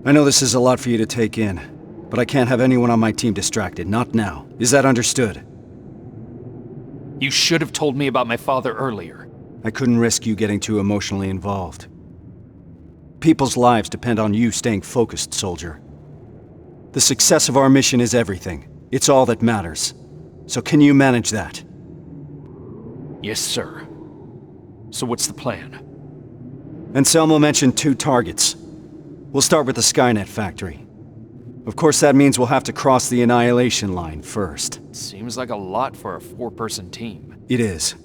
I know this is a lot for you to take in, but I can't have anyone on my team distracted, not now. Is that understood? You should have told me about my father earlier. I couldn't risk you getting too emotionally involved. People's lives depend on you staying focused, soldier. The success of our mission is everything. It's all that matters. So can you manage that? Yes, sir. So what's the plan? Anselmo mentioned 2 targets. We'll start with the Skynet factory. Of course, that means we'll have to cross the Annihilation line first. Seems like a lot for a 4-person team. It is.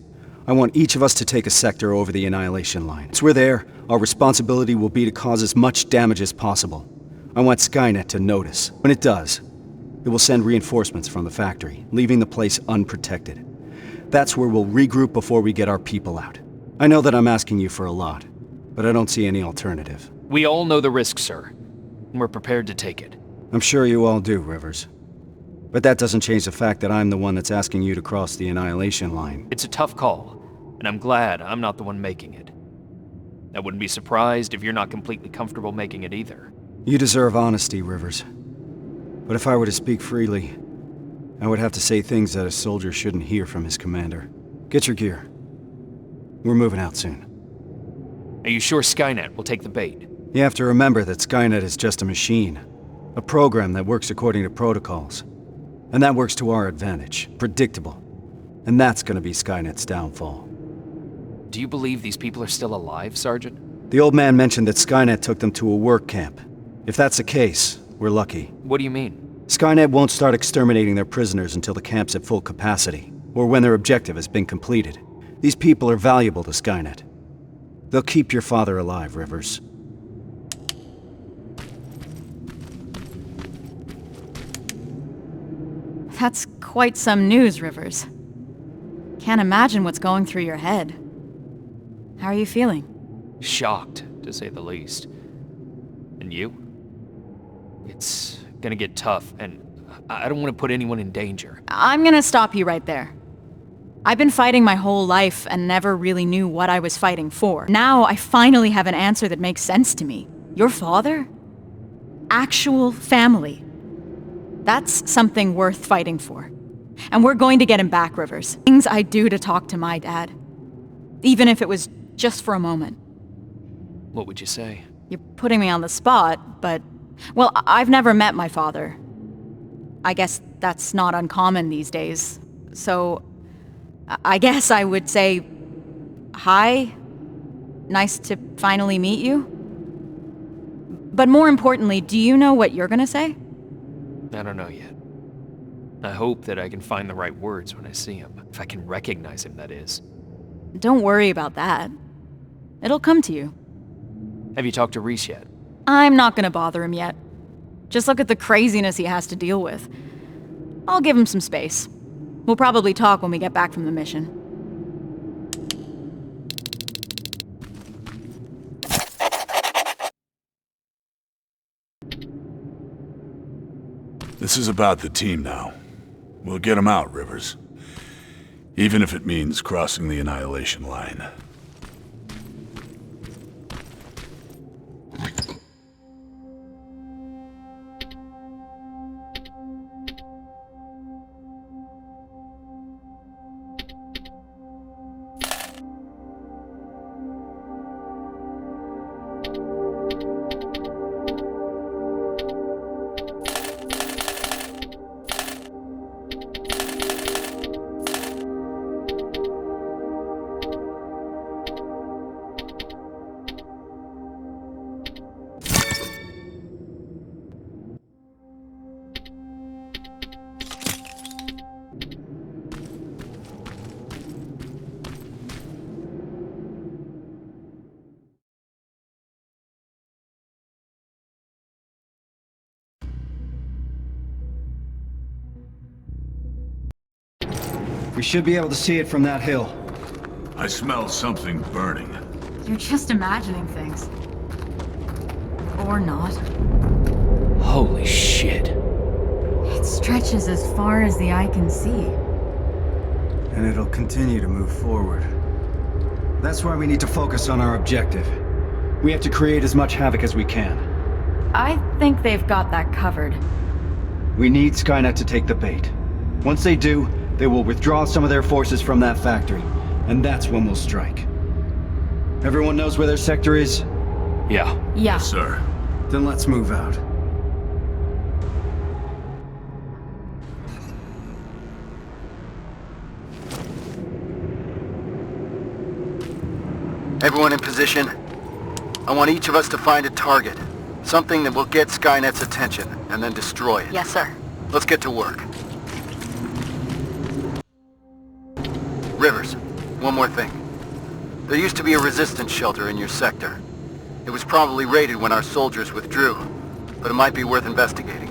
I want each of us to take a sector over the Annihilation line. Once we're there, our responsibility will be to cause as much damage as possible. I want Skynet to notice. When it does, it will send reinforcements from the factory, leaving the place unprotected. That's where we'll regroup before we get our people out. I know that I'm asking you for a lot, but I don't see any alternative. We all know the risk, sir, and we're prepared to take it. I'm sure you all do, Rivers. But that doesn't change the fact that I'm the one that's asking you to cross the Annihilation line. It's a tough call, and I'm glad I'm not the one making it. I wouldn't be surprised if you're not completely comfortable making it either. You deserve honesty, Rivers. But if I were to speak freely, I would have to say things that a soldier shouldn't hear from his commander. Get your gear. We're moving out soon. Are you sure Skynet will take the bait? You have to remember that Skynet is just a machine. A program that works according to protocols. And that works to our advantage. Predictable. And that's gonna be Skynet's downfall. Do you believe these people are still alive, Sergeant? The old man mentioned that Skynet took them to a work camp. If that's the case, we're lucky. What do you mean? Skynet won't start exterminating their prisoners until the camp's at full capacity, or when their objective has been completed. These people are valuable to Skynet. They'll keep your father alive, Rivers. That's quite some news, Rivers. Can't imagine what's going through your head. How are you feeling? Shocked, to say the least. And you? It's gonna get tough, and I don't want to put anyone in danger. I'm gonna stop you right there. I've been fighting my whole life and never really knew what I was fighting for. Now I finally have an answer that makes sense to me. Your father? Actual family. That's something worth fighting for. And we're going to get him back, Rivers. Things I'd do to talk to my dad. Even if it was just for a moment. What would you say? You're putting me on the spot, but... Well, I've never met my father. I guess that's not uncommon these days. So, I guess I would say... Hi. Nice to finally meet you. But more importantly, do you know what you're gonna say? I don't know yet. I hope that I can find the right words when I see him. If I can recognize him, that is. Don't worry about that. It'll come to you. Have you talked to Reese yet? I'm not gonna bother him yet. Just look at the craziness he has to deal with. I'll give him some space. We'll probably talk when we get back from the mission. This is about the team now. We'll get them out, Rivers. Even if it means crossing the Annihilation line. We should be able to see it from that hill. I smell something burning. You're just imagining things. Or not. Holy shit. It stretches as far as the eye can see. And it'll continue to move forward. That's why we need to focus on our objective. We have to create as much havoc as we can. I think they've got that covered. We need Skynet to take the bait. Once they do, they will withdraw some of their forces from that factory, and that's when we'll strike. Everyone knows where their sector is? Yeah. Yeah. Yes, sir. Then let's move out. Everyone in position. I want each of us to find a target. Something that will get Skynet's attention, and then destroy it. Yes, sir. Let's get to work. Rivers, one more thing. There used to be a resistance shelter in your sector. It was probably raided when our soldiers withdrew, but it might be worth investigating.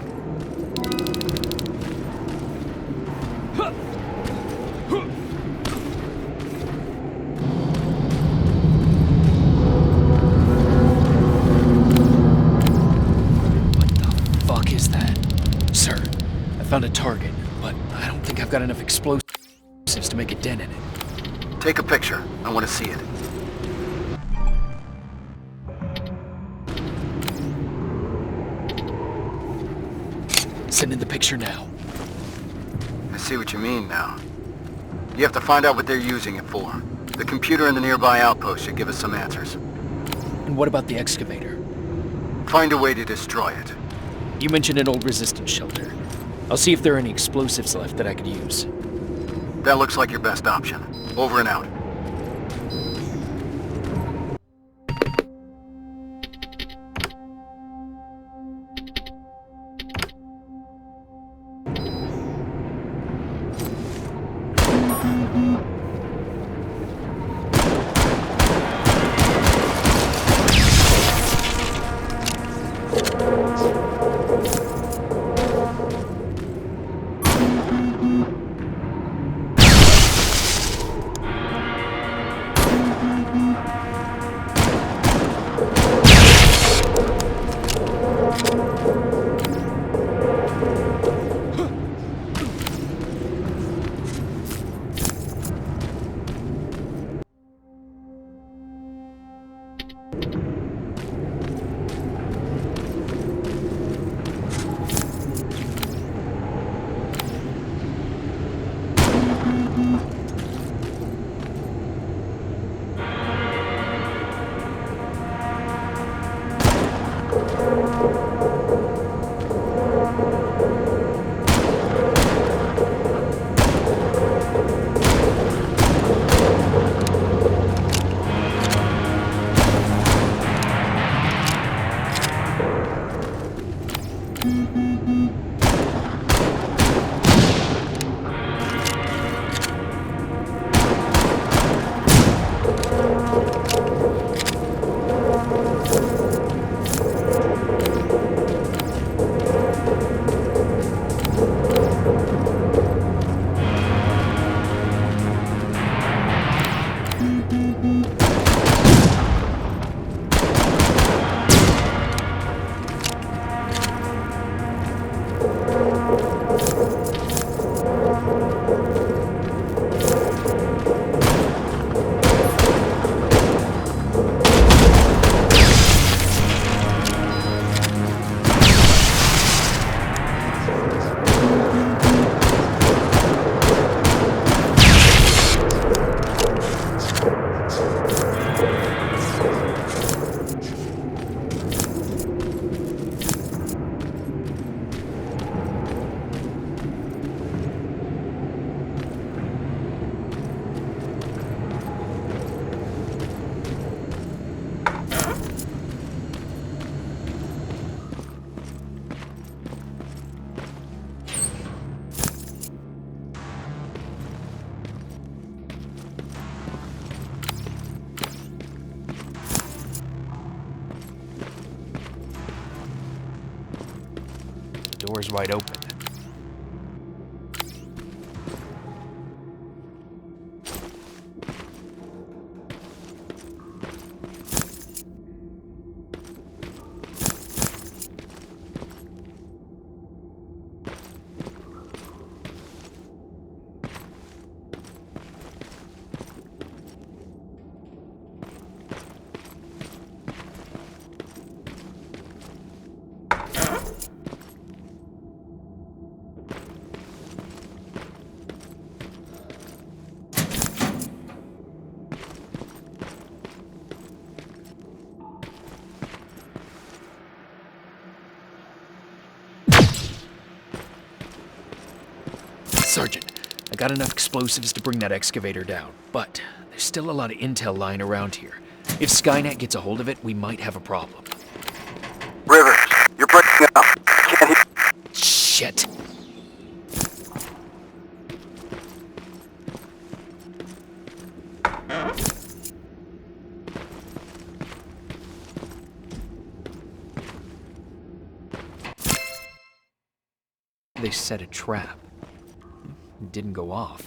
Fuck is that? Sir, I found a target, but I don't think I've got enough explosives to make a dent in it. Take a picture. I want to see it. Send in the picture now. I see what you mean now. You have to find out what they're using it for. The computer in the nearby outpost should give us some answers. And what about the excavator? Find a way to destroy it. You mentioned an old resistance shelter. I'll see if there are any explosives left that I could use. That looks like your best option. Over and out. Door's wide open. Sergeant, I got enough explosives to bring that excavator down, but there's still a lot of intel lying around here. If Skynet gets a hold of it, we might have a problem. Rivers, you're breaking up. Can't hear. Shit. They set a trap. It didn't go off.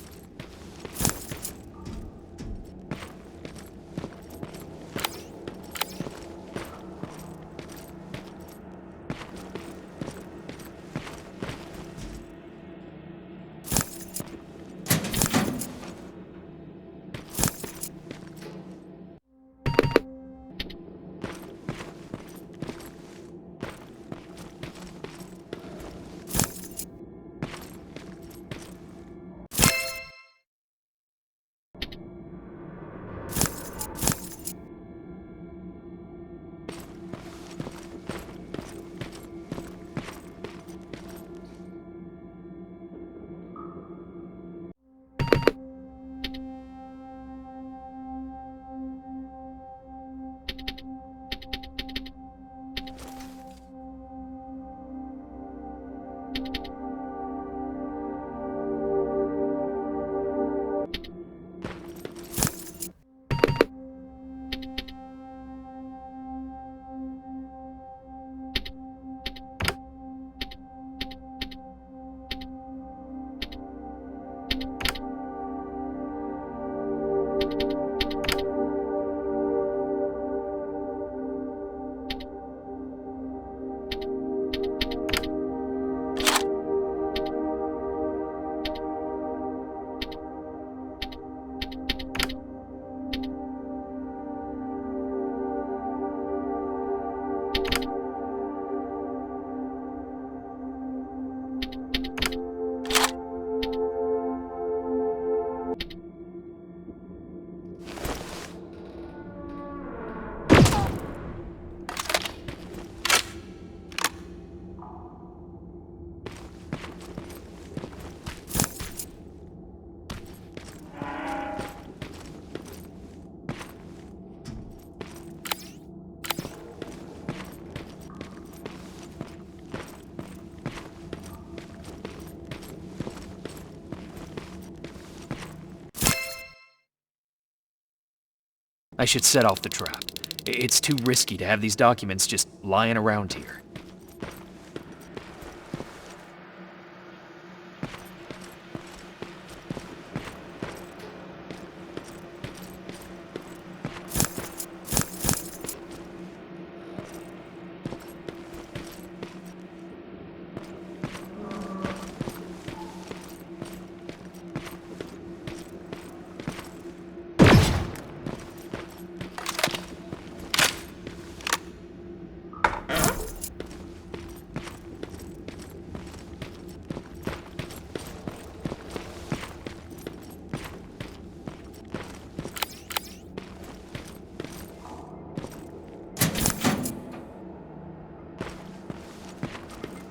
I should set off the trap. It's too risky to have these documents just lying around here.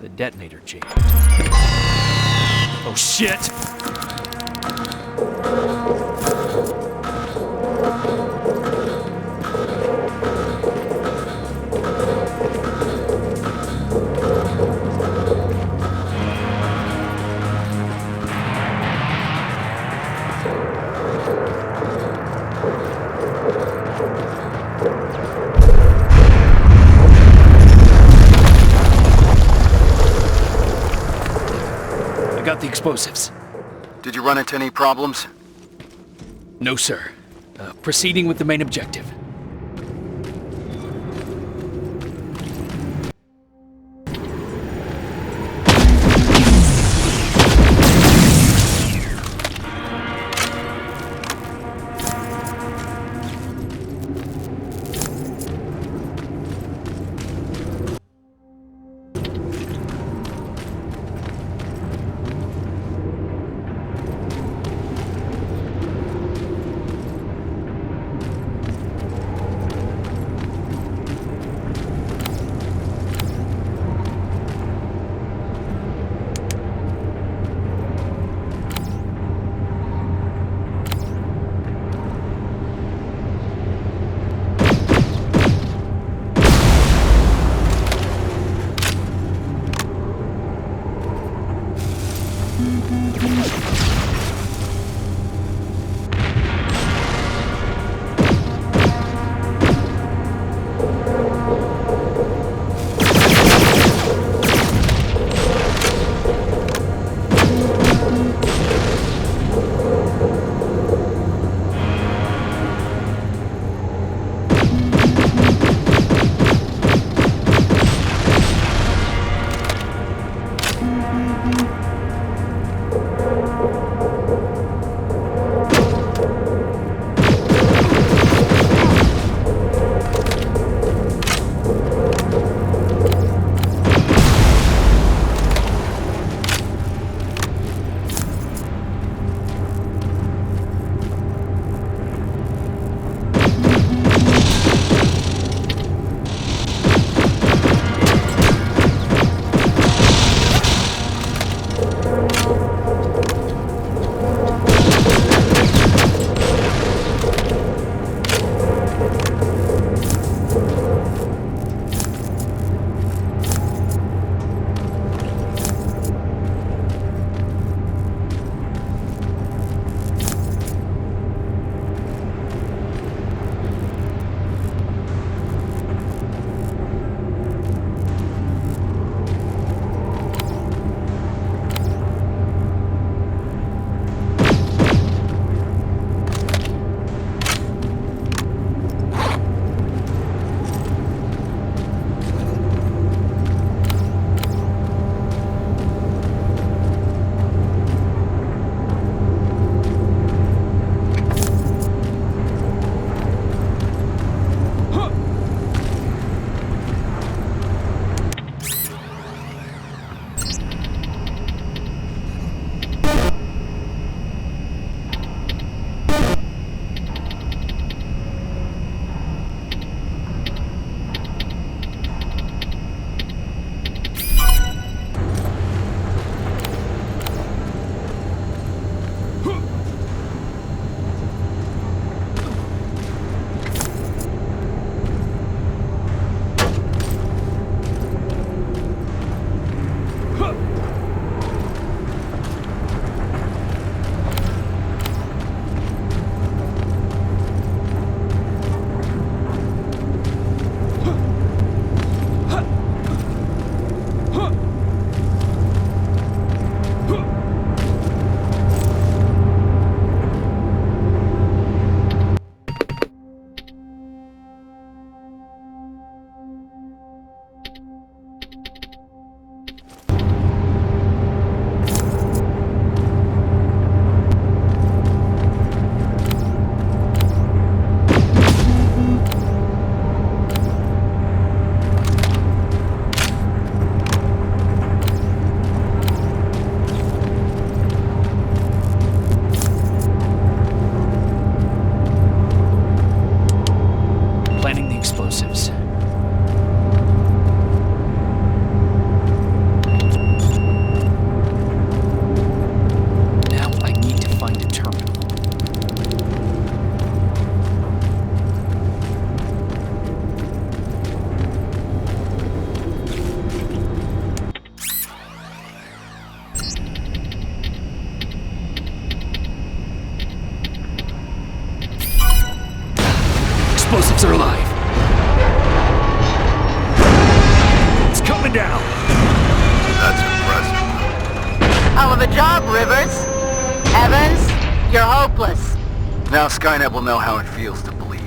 The detonator jammed. Oh shit! I got the explosives. Did you run into any problems? No, sir. Proceeding with the main objective. Explosives are alive. It's coming down. That's impressive. Hell of a job, Rivers. Evans, you're hopeless. Now Skynet will know how it feels to bleed.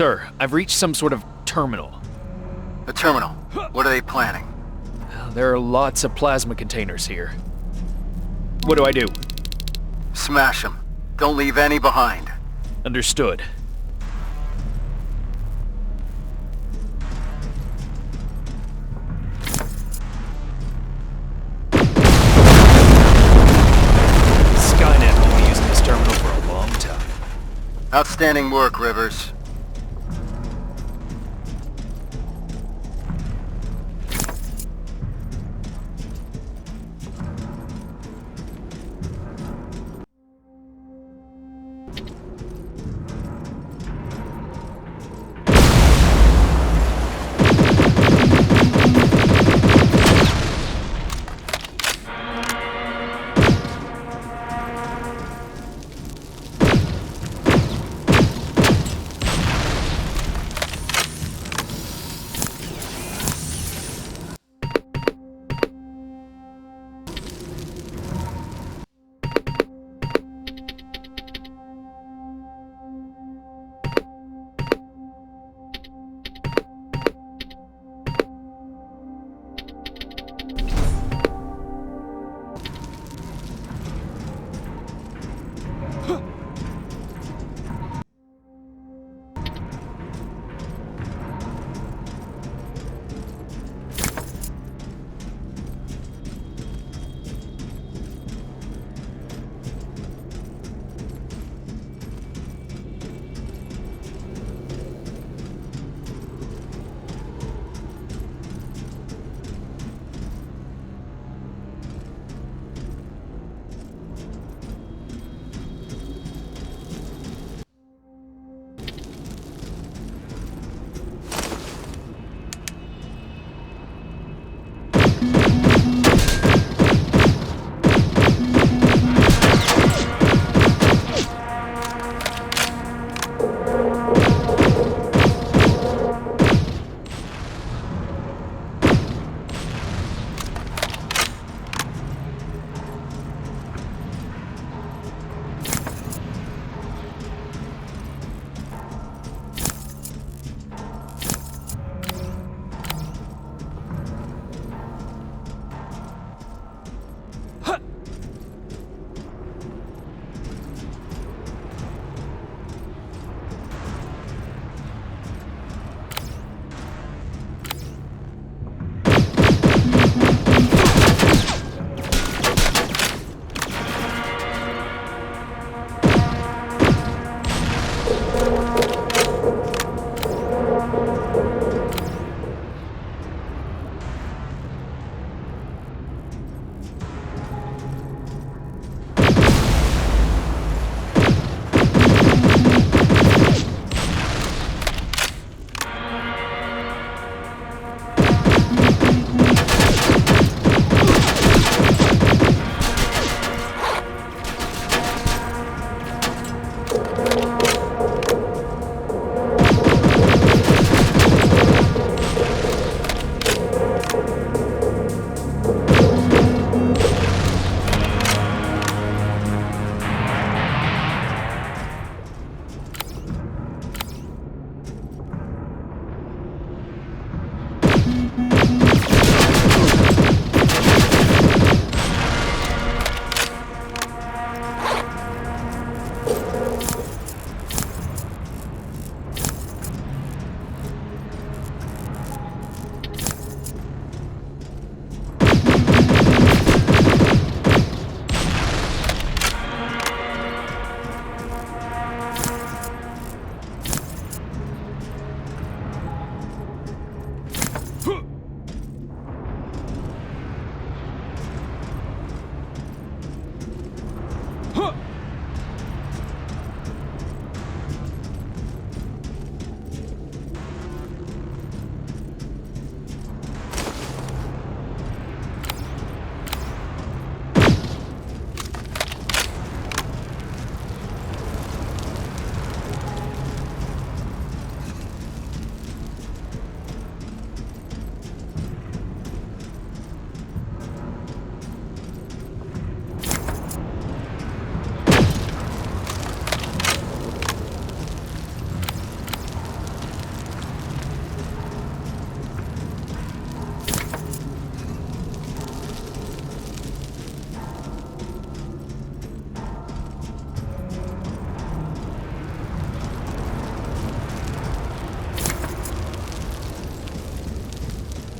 Sir, I've reached some sort of terminal. A terminal. What are they planning? There are lots of plasma containers here. What do I do? Smash them. Don't leave any behind. Understood. Skynet will be using this terminal for a long time. Outstanding work, Rivers.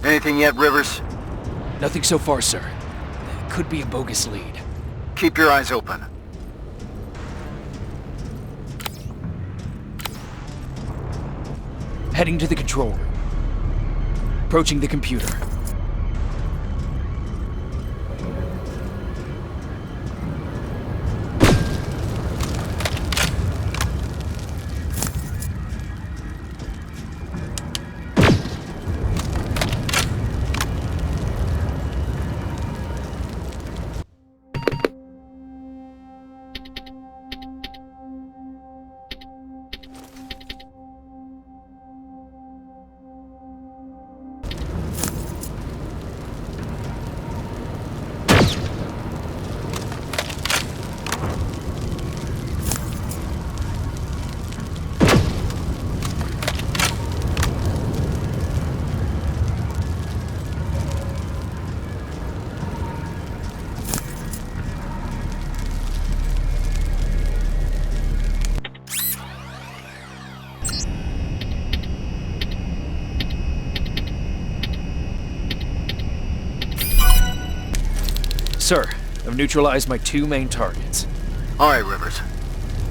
Anything yet, Rivers? Nothing so far, sir. Could be a bogus lead. Keep your eyes open. Heading to the control room. Approaching the computer. Sir, I've neutralized my 2 main targets. Alright, Rivers.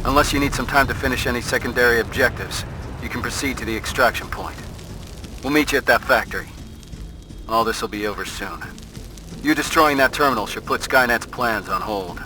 Unless you need some time to finish any secondary objectives, you can proceed to the extraction point. We'll meet you at that factory. All this will be over soon. You destroying that terminal should put Skynet's plans on hold.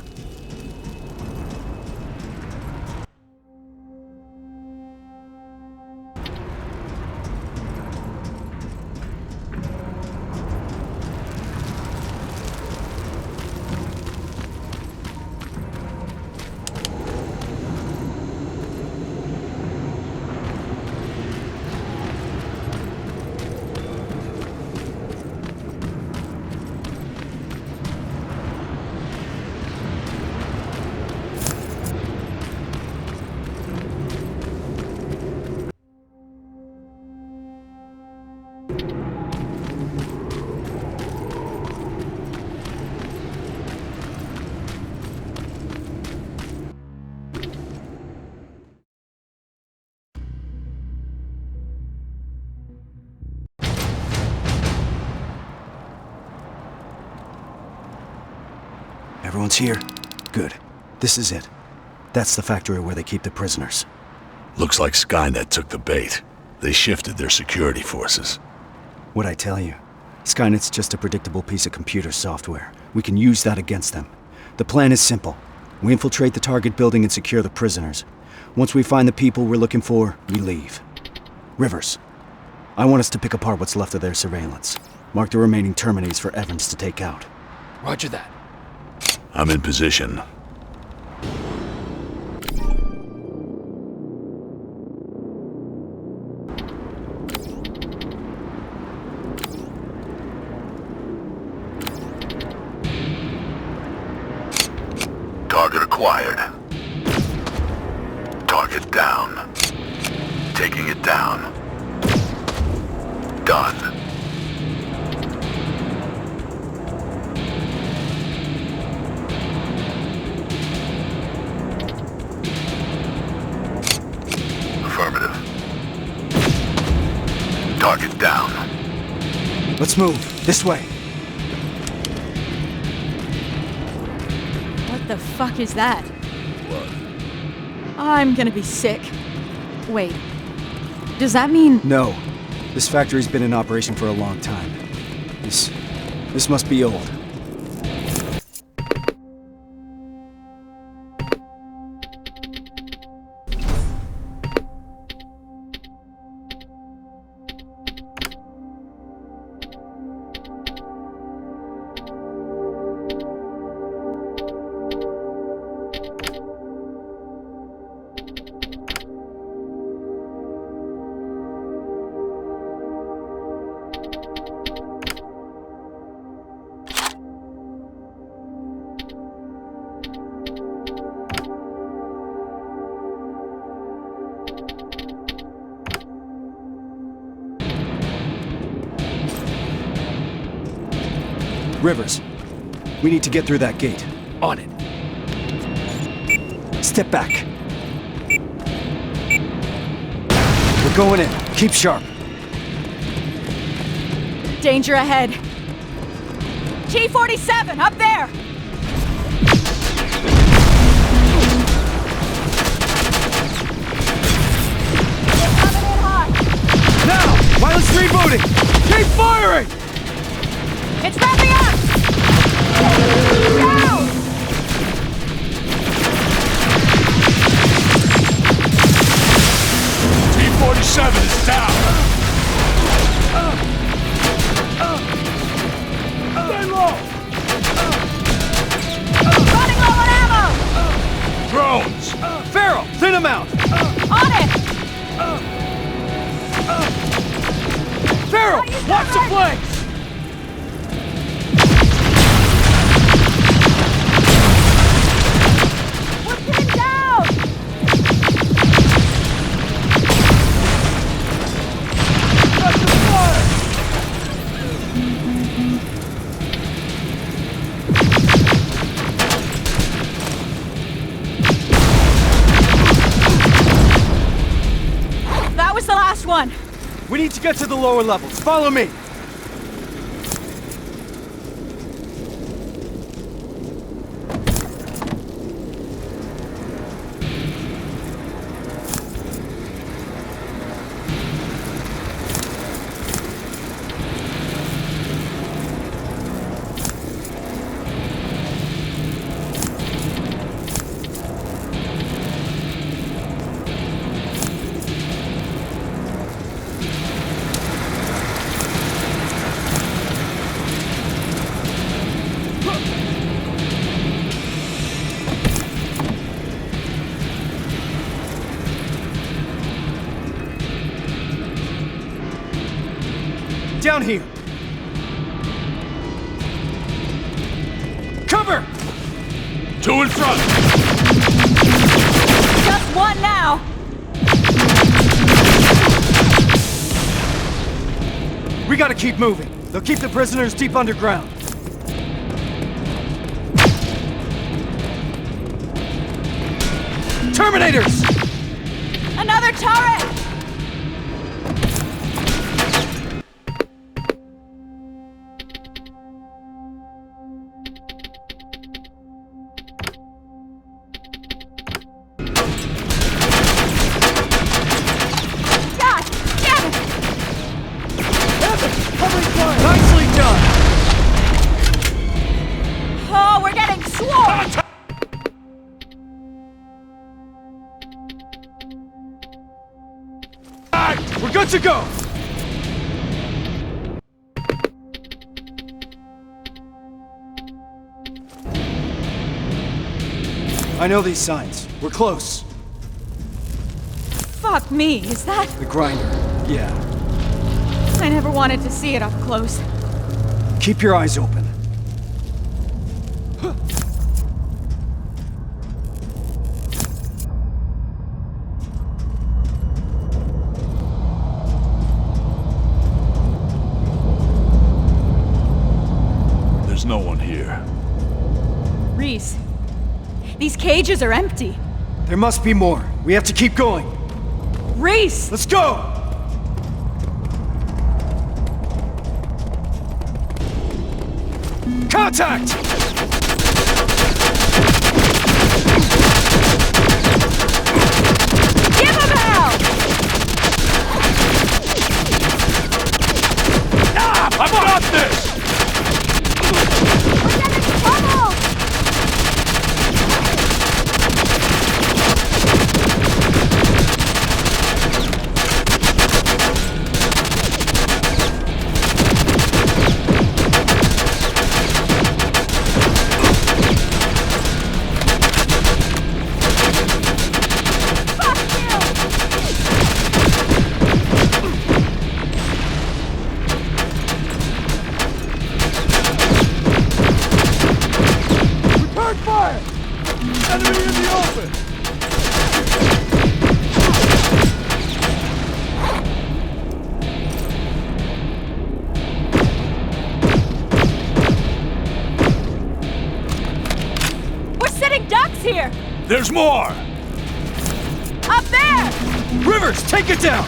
Everyone's here? Good. This is it. That's the factory where they keep the prisoners. Looks like Skynet took the bait. They shifted their security forces. What'd I tell you? Skynet's just a predictable piece of computer software. We can use that against them. The plan is simple. We infiltrate the target building and secure the prisoners. Once we find the people we're looking for, we leave. Rivers, I want us to pick apart what's left of their surveillance. Mark the remaining Terminates for Evans to take out. Roger that. I'm in position. Target acquired. Target down. Taking it down. Done. Affirmative. Target down. Let's move. This way. What the fuck is that? What? I'm gonna be sick. Wait. Does that mean... No. This factory's been in operation for a long time. This must be old. Rivers, we need to get through that gate. On it. Step back. We're going in. Keep sharp. Danger ahead. T-47, up there! They're coming in hot. Now! While it's rebooting! Keep firing! It's wrapping up! Down! T-47 is down! Stay low! Running low on ammo! Drones! Farrell, thin them out! On it! Farrell, use watch the cover! flanks! We're pinned down! Got the fire! That was the last one. We need to get to the lower levels. Follow me! Down here! Cover! Two in front! Just one now. We gotta keep moving. They'll keep the prisoners deep underground. Terminators! Another turret! God damn it! Nicely done! Oh, we're getting swarmed! We're good to go! I know these signs. We're close. Fuck me, is that? The grinder. Yeah. I never wanted to see it up close. Keep your eyes open. There's no one here. Reese, these cages are empty. There must be more. We have to keep going. Reese! Let's go! Contact! Give him hell! I've got this! We're getting trouble! Fuck you! Return fire! Enemy in the open! We're sitting ducks here! There's more! Up there! Rivers, take it down!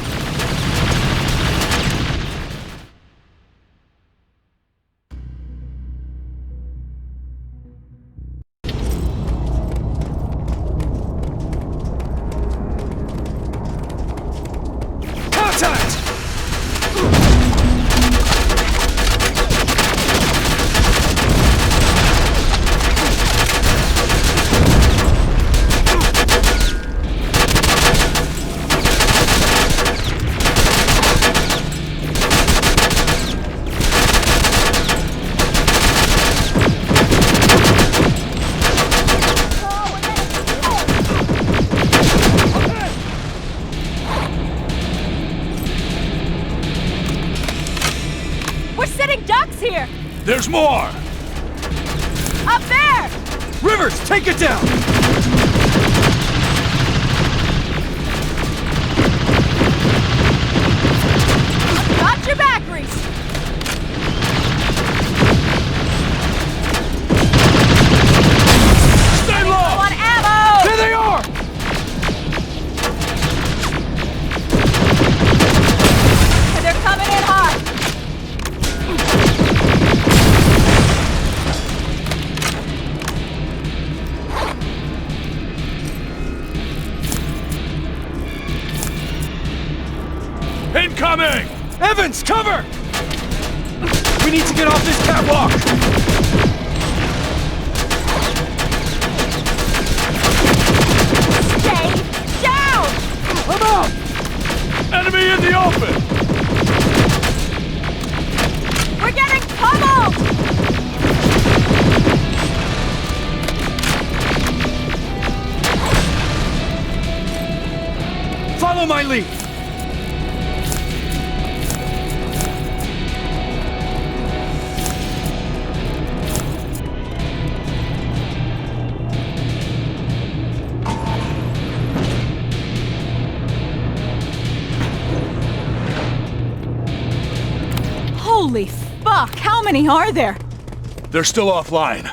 getting ducks here! There's more! Up there! Rivers, take it down! Got your back, Reese! Stay Low low! on ammo! There they are! They're coming in hot! Incoming! Evans, cover! We need to get off this catwalk! Stay down! I'm out! Enemy in the open! We're getting pummeled! Follow my lead! Holy fuck! How many are there? They're still offline.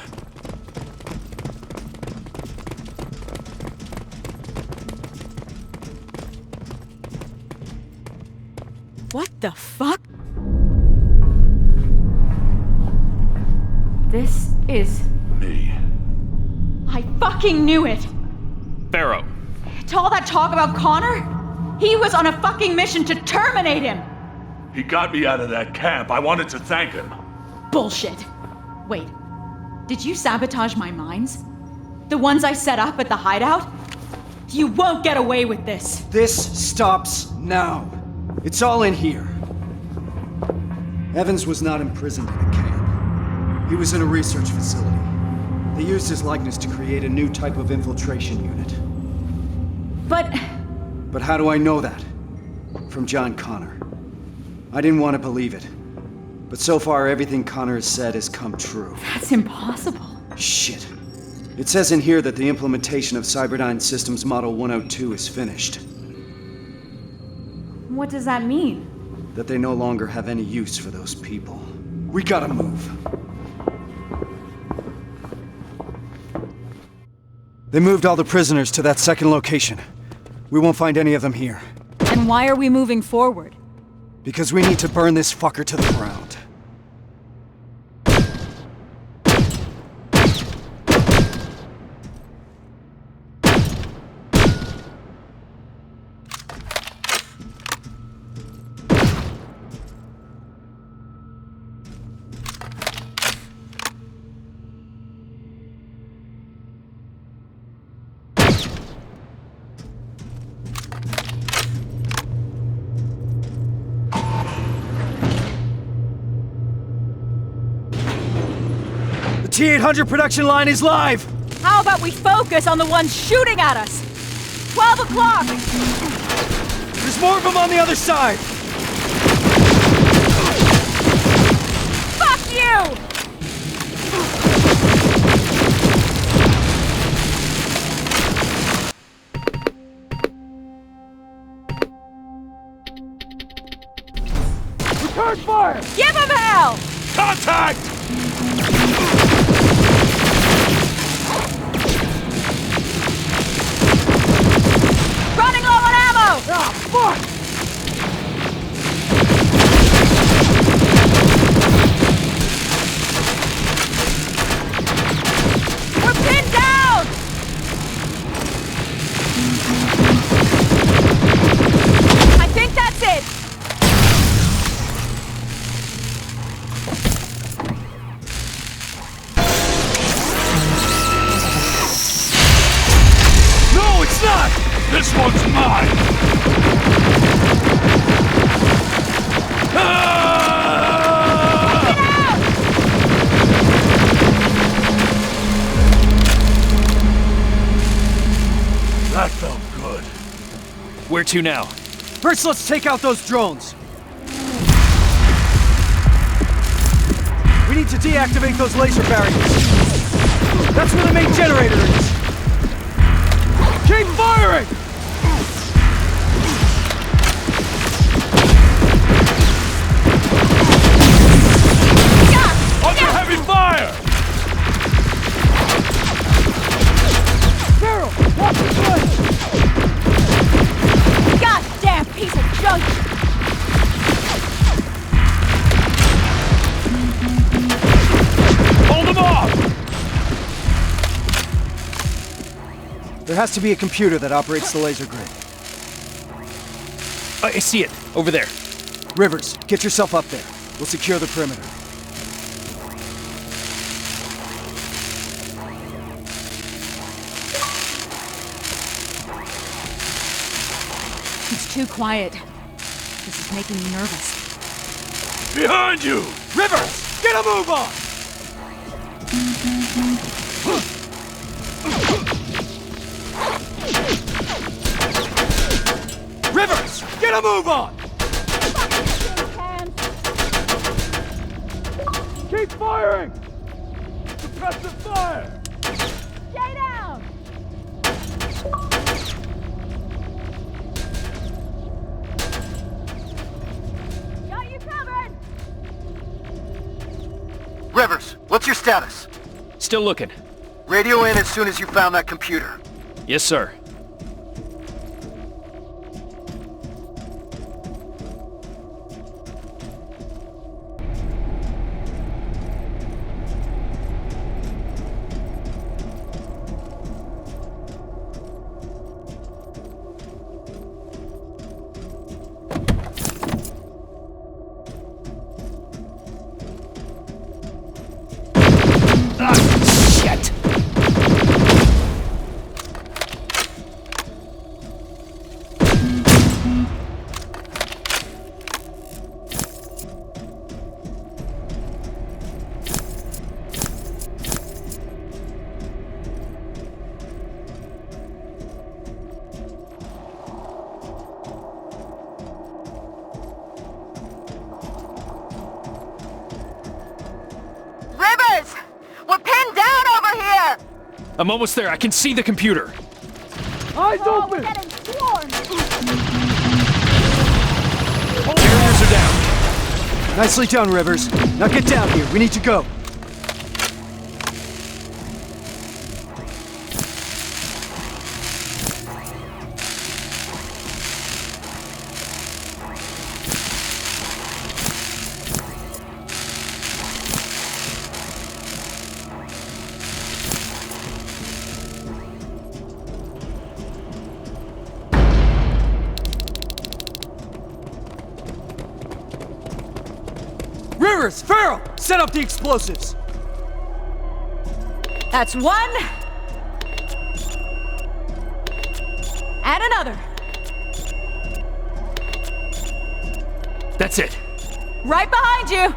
What the fuck? This is... Me. I fucking knew it! Pharaoh. To all that talk about Connor? He was on a fucking mission to terminate him! He got me out of that camp. I wanted to thank him. Bullshit. Wait, did you sabotage my mines? The ones I set up at the hideout? You won't get away with this. This stops now. It's all in here. Evans was not imprisoned in a camp. He was in a research facility. They used his likeness to create a new type of infiltration unit. But how do I know that? From John Connor. I didn't want to believe it. But so far, everything Connor has said has come true. That's impossible. Shit. It says in here that the implementation of Cyberdyne Systems Model 102 is finished. What does that mean? That they no longer have any use for those people. We gotta move. They moved all the prisoners to that second location. We won't find any of them here. And why are we moving forward? Because we need to burn this fucker to the ground. T-800 production line is live! How about we focus on the ones shooting at us? 12 o'clock! There's more of them on the other side! Fuck you! Return fire! Give him hell! Contact! Running low on ammo! Ah, fuck! We're pinned down! I think that's it! No, it's not! This one's mine! Ah! Get out! That felt good. Where to now? First, let's take out those drones. to deactivate those laser barriers. That's where the main generator is. Keep firing! Under heavy fire! Carol, watch the foot! Goddamn piece of junk! Hold them off! There has to be a computer that operates the laser grid. I see it. Over there. Rivers, get yourself up there. We'll secure the perimeter. It's too quiet. This is making me nervous. Behind you! Rivers, get a move on! Rivers, get a move on! Keep firing! Suppressive fire! Stay down! Got you covered! Rivers, what's your status? Still looking. Radio in as soon as you found that computer. Yes, sir. Shit! Rivers! We're pinned down over here! I'm almost there. I can see the computer. Eyes Oh, open! we're getting swarmed! Barriers are down. Nicely done, Rivers. Now get down here. We need to go. Rivers, Farrell, set up the explosives. That's one. And another. That's it. Right behind you.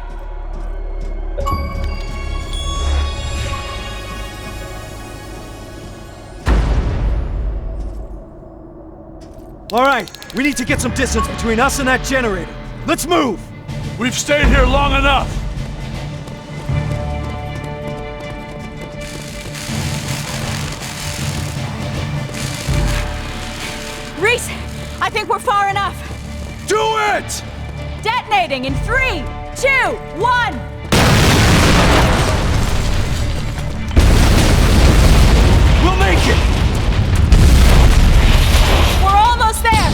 All right, we need to get some distance between us and that generator. Let's move! We've stayed here long enough! Reese, I think we're far enough. Do it! Detonating in 3, 2, 1. We'll make it! We're almost there.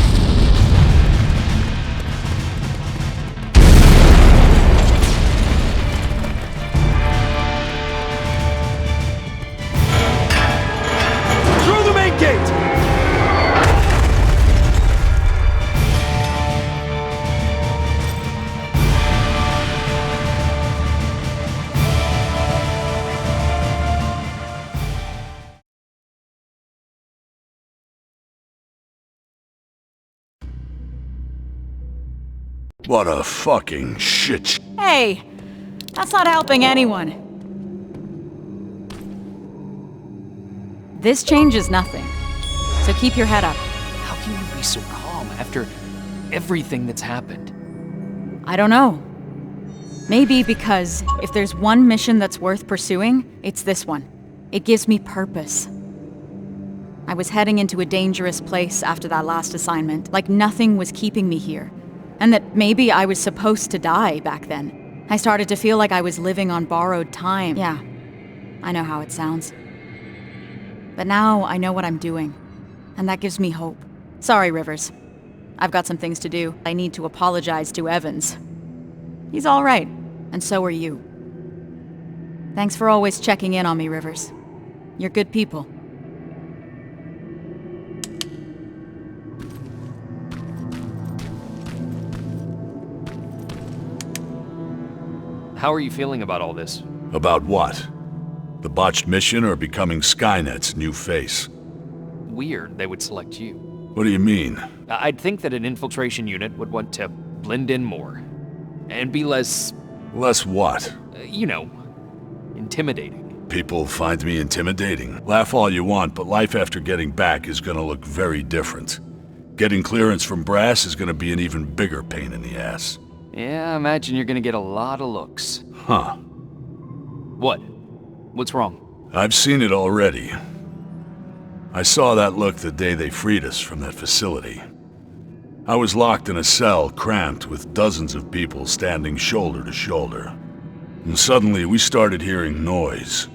Through the main gate! What a fucking shit. Hey, that's not helping anyone. This changes nothing. So keep your head up. How can you be so calm after everything that's happened? I don't know. Maybe because if there's one mission that's worth pursuing, it's this one. It gives me purpose. I was heading into a dangerous place after that last assignment, like nothing was keeping me here. And that maybe I was supposed to die back then. I started to feel like I was living on borrowed time. Yeah, I know how it sounds. But now I know what I'm doing, and that gives me hope. Sorry, Rivers. I've got some things to do. I need to apologize to Evans. He's all right, and so are you. Thanks for always checking in on me, Rivers. You're good people. How are you feeling about all this? About what? The botched mission or becoming Skynet's new face? Weird they would select you. What do you mean? I'd think that an infiltration unit would want to blend in more. And be less, Less what? Intimidating. People find me intimidating. Laugh all you want, but life after getting back is gonna look very different. Getting clearance from Brass is gonna be an even bigger pain in the ass. Yeah, I imagine you're gonna get a lot of looks. Huh. What? What's wrong? I've seen it already. I saw that look the day they freed us from that facility. I was locked in a cell, cramped, with dozens of people standing shoulder to shoulder. And suddenly we started hearing noise.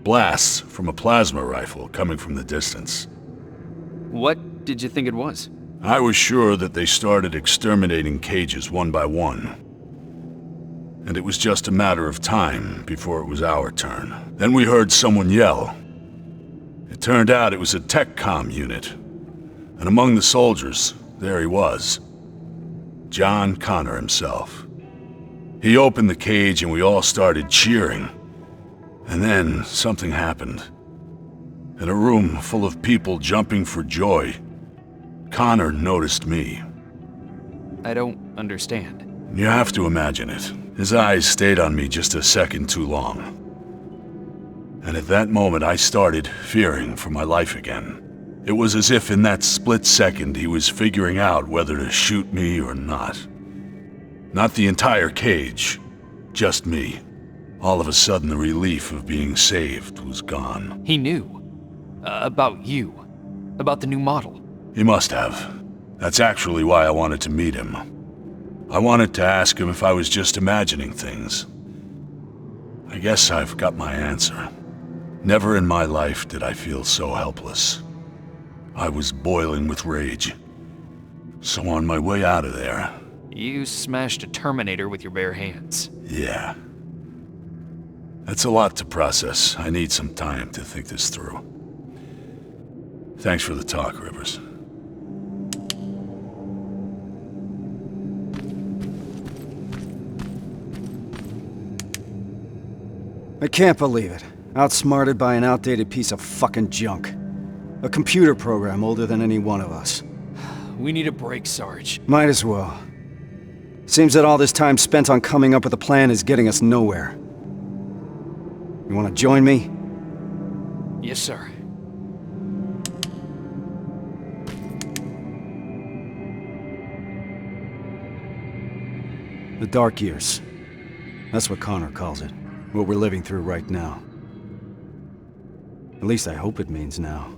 Blasts from a plasma rifle coming from the distance. What did you think it was? I was sure that they started exterminating cages one by one. And it was just a matter of time before it was our turn. Then we heard someone yell. It turned out it was a tech comm unit. And among the soldiers, there he was. John Connor himself. He opened the cage and we all started cheering. And then something happened. In a room full of people jumping for joy, Connor noticed me. I don't understand. You have to imagine it. His eyes stayed on me just a second too long. And at that moment I started fearing for my life again. It was as if in that split second he was figuring out whether to shoot me or not. Not the entire cage, just me. All of a sudden the relief of being saved was gone. He knew. About you. About the new model. He must have. That's actually why I wanted to meet him. I wanted to ask him if I was just imagining things. I guess I've got my answer. Never in my life did I feel so helpless. I was boiling with rage. So on my way out of there... You smashed a Terminator with your bare hands. Yeah. That's a lot to process. I need some time to think this through. Thanks for the talk, Rivers. I can't believe it. Outsmarted by an outdated piece of fucking junk. A computer program older than any one of us. We need a break, Sarge. Might as well. Seems that all this time spent on coming up with a plan is getting us nowhere. You want to join me? Yes, sir. The dark years. That's what Connor calls it. What we're living through right now. At least I hope it means now.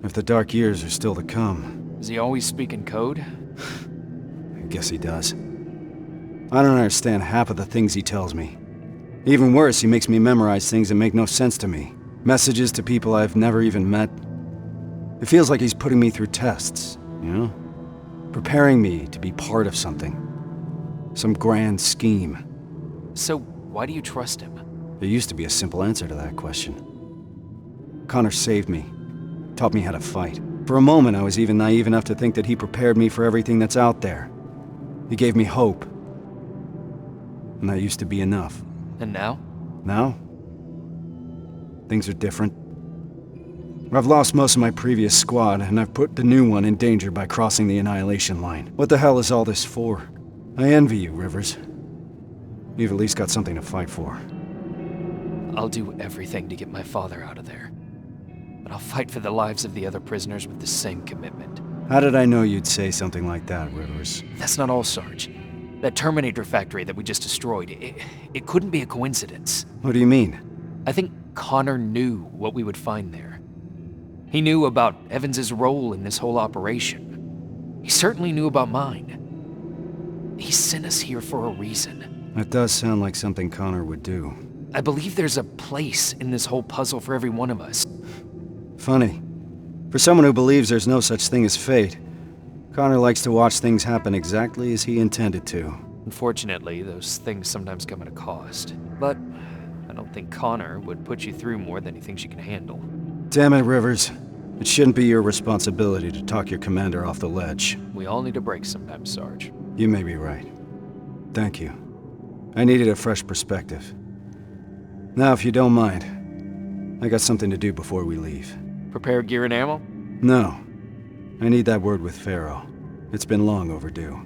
If the dark years are still to come. Does he always speak in code? I guess he does. I don't understand half of the things he tells me. Even worse, he makes me memorize things that make no sense to me. Messages to people I've never even met. It feels like he's putting me through tests, you know? Preparing me to be part of something. Some grand scheme. So, why do you trust him? There used to be a simple answer to that question. Connor saved me. Taught me how to fight. For a moment, I was even naive enough to think that he prepared me for everything that's out there. He gave me hope. And that used to be enough. And now? Now? Things are different. I've lost most of my previous squad, and I've put the new one in danger by crossing the Annihilation line. What the hell is all this for? I envy you, Rivers. You've at least got something to fight for. I'll do everything to get my father out of there. But I'll fight for the lives of the other prisoners with the same commitment. How did I know you'd say something like that, Rivers? That's not all, Sarge. That Terminator factory that we just destroyed, it couldn't be a coincidence. What do you mean? I think Connor knew what we would find there. He knew about Evans's role in this whole operation. He certainly knew about mine. He sent us here for a reason. That does sound like something Connor would do. I believe there's a place in this whole puzzle for every one of us. Funny. For someone who believes there's no such thing as fate, Connor likes to watch things happen exactly as he intended to. Unfortunately, those things sometimes come at a cost. But I don't think Connor would put you through more than he thinks you can handle. Damn it, Rivers. It shouldn't be your responsibility to talk your commander off the ledge. We all need a break sometimes, Sarge. You may be right. Thank you. I needed a fresh perspective. Now, if you don't mind, I got something to do before we leave. Prepare gear and ammo? No. I need that word with Pharaoh. It's been long overdue.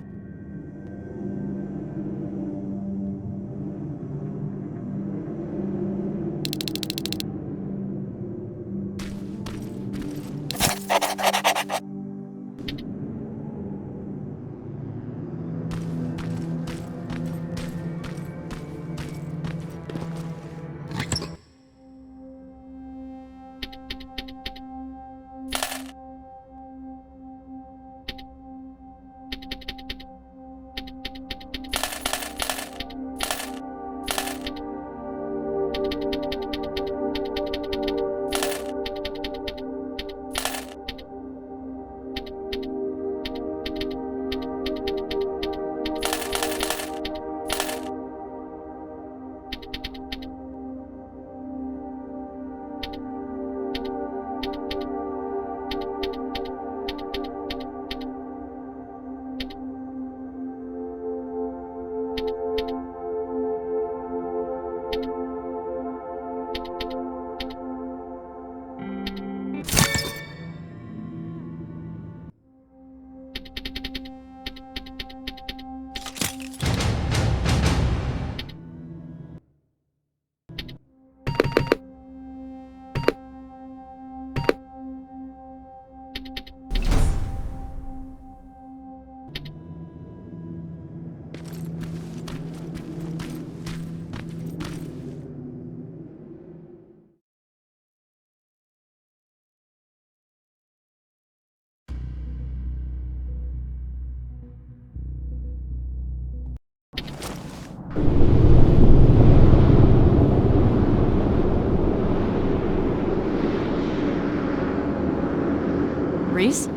Reese?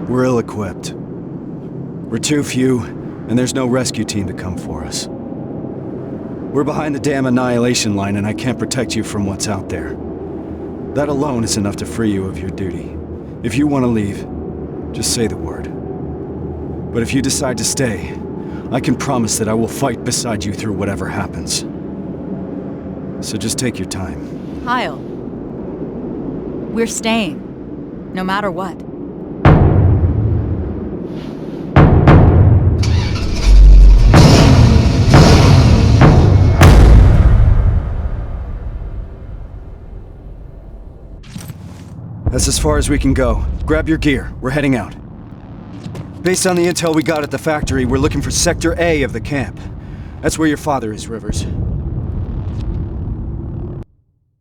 We're ill-equipped. We're too few, and there's no rescue team to come for us. We're behind the damn Annihilation line, and I can't protect you from what's out there. That alone is enough to free you of your duty. If you want to leave, just say the word. But if you decide to stay, I can promise that I will fight beside you through whatever happens. So just take your time. Kyle. We're staying. No matter what. That's as far as we can go. Grab your gear. We're heading out. Based on the intel we got at the factory, we're looking for Sector A of the camp. That's where your father is, Rivers.